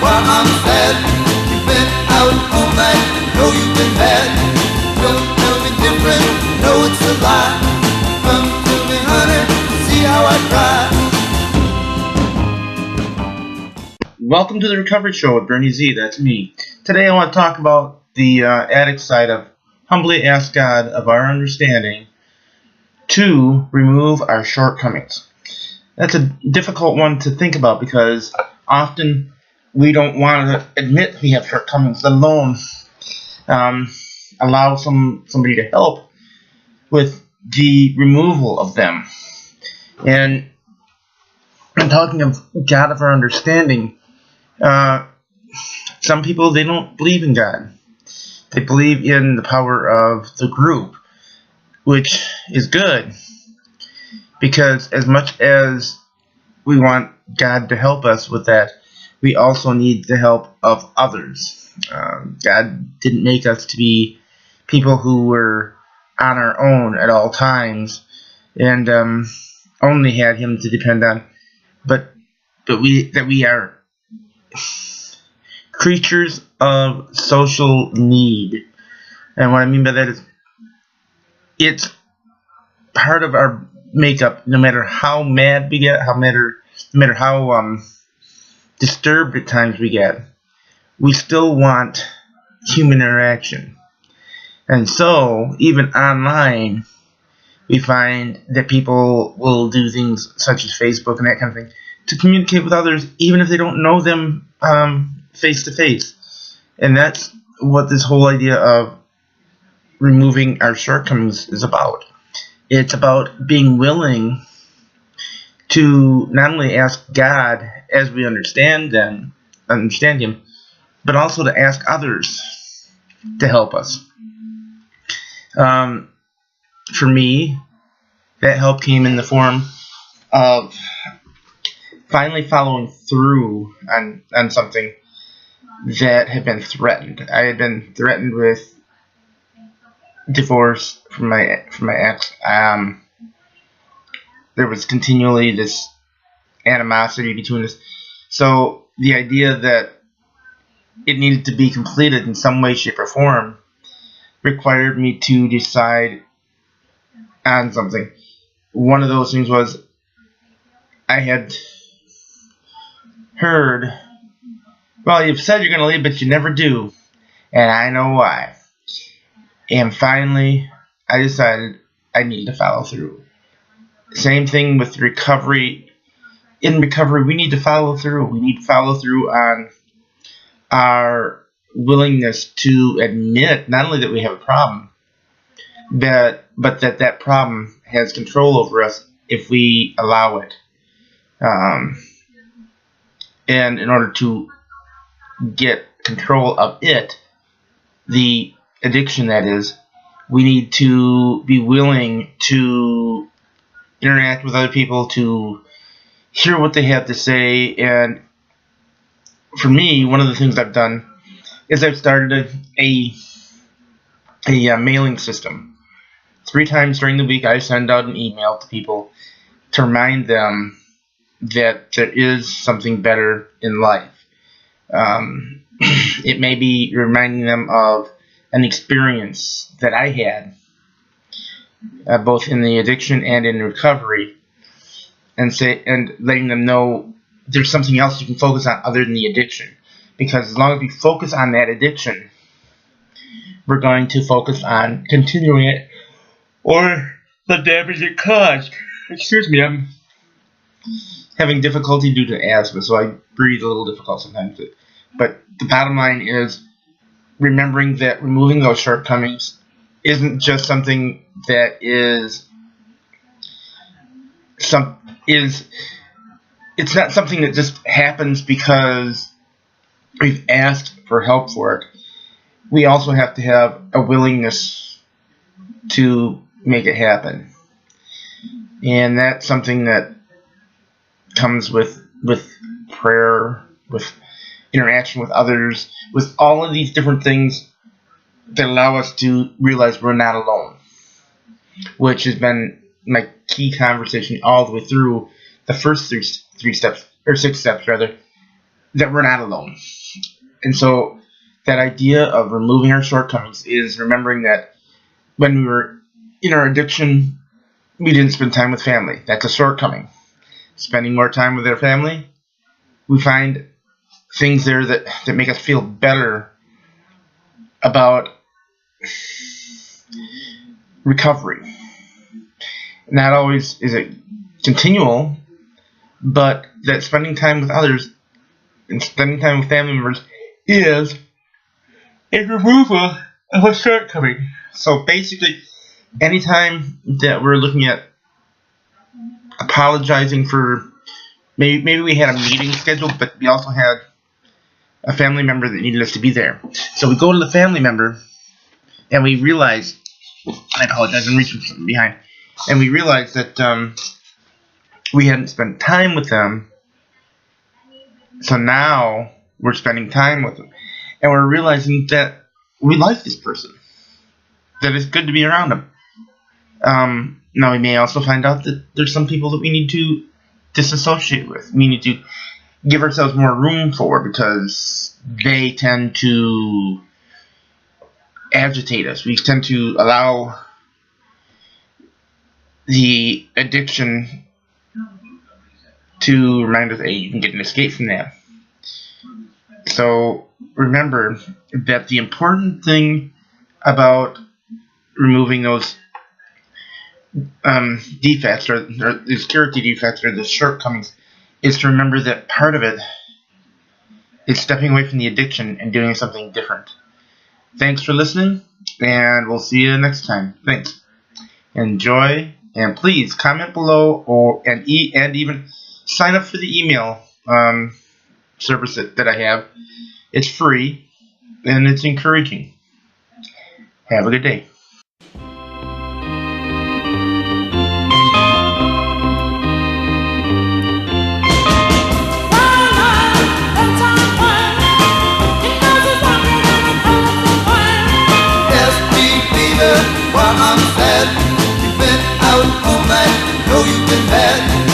while I'm sad. You've been out all night, know you've been bad. Don't tell me different, know it's a lie. Come to me, honey, see how I cry. Welcome to the Recovery Show with Bernie Z. That's me. Today I want to talk about the addict side of humbly ask God of our understanding to remove our shortcomings. That's a difficult one to think about because often we don't want to admit we have shortcomings, let alone allow somebody to help with the removal of them. And I'm talking of God of our understanding. Some people, they don't believe in God. They believe in the power of the group, which is good, because as much as we want God to help us with that, we also need the help of others. God didn't make us to be people who were on our own at all times and only had Him to depend on, but we are creatures of social need. And what I mean by that is it's part of our makeup. No matter how mad we get, no matter how disturbed at times we get, we still want human interaction. And so even online we find that people will do things such as Facebook and that kind of thing to communicate with others even if they don't know them face to face. And that's what this whole idea of removing our shortcomings is about. It's about being willing to not only ask God as we understand Him, but also to ask others to help us. For me, that help came in the form of finally following through on something that had been threatened. I had been threatened with divorce from my ex. There was continually this animosity between us. So the idea that it needed to be completed in some way, shape, or form required me to decide on something. One of those things was I had heard, well, you've said you're going to leave, but you never do. And I know why. And finally, I decided I need to follow through. Same thing with recovery. In recovery, we need to follow through. We need to follow through on our willingness to admit not only that we have a problem, but that problem has control over us if we allow it. And in order to get control of it, the addiction that is, we need to be willing to interact with other people, to hear what they have to say. And for me, one of the things I've done is I've started a mailing system. 3 times during the week I send out an email to people to remind them that there is something better in life. It may be reminding them of an experience that I had, both in the addiction and in recovery, and letting them know there's something else you can focus on other than the addiction. Because as long as we focus on that addiction, we're going to focus on continuing it or the damage it caused. Excuse me, I'm having difficulty due to asthma, so I breathe a little difficult sometimes. But the bottom line is remembering that removing those shortcomings isn't just something that it's not something that just happens because we've asked for help for it. We also have to have a willingness to make it happen. And that's something that comes with prayer, with interaction with others, with all of these different things that allow us to realize we're not alone, which has been my key conversation all the way through the first three steps, or 6 steps rather, that we're not alone. And so that idea of removing our shortcomings is remembering that when we were in our addiction, we didn't spend time with family. That's a shortcoming. Spending more time with our family, we find things there that make us feel better about recovery. Not always is it continual, but that spending time with others and spending time with family members is a removal of a shortcoming. So basically, anytime that we're looking at apologizing for maybe we had a meeting scheduled, but we also had a family member that needed us to be there. So we go to the family member and we realize, I apologize, I'm reaching something behind, and we realize that we hadn't spent time with them. So now we're spending time with them, and we're realizing that we like this person, that it's good to be around them. Now we may also find out that there's some people that we need to disassociate with. We need to give ourselves more room for, because they tend to agitate us. We tend to allow the addiction to remind us, hey, you can get an escape from that. So remember that the important thing about removing those defects, or these character defects, or the shortcomings, is to remember that part of it is stepping away from the addiction and doing something different. Thanks for listening, and we'll see you next time. Thanks. Enjoy, and please comment below, and even sign up for the email service that I have. It's free, and it's encouraging. Have a good day. While I'm sad, you've been out all night, know you've been bad.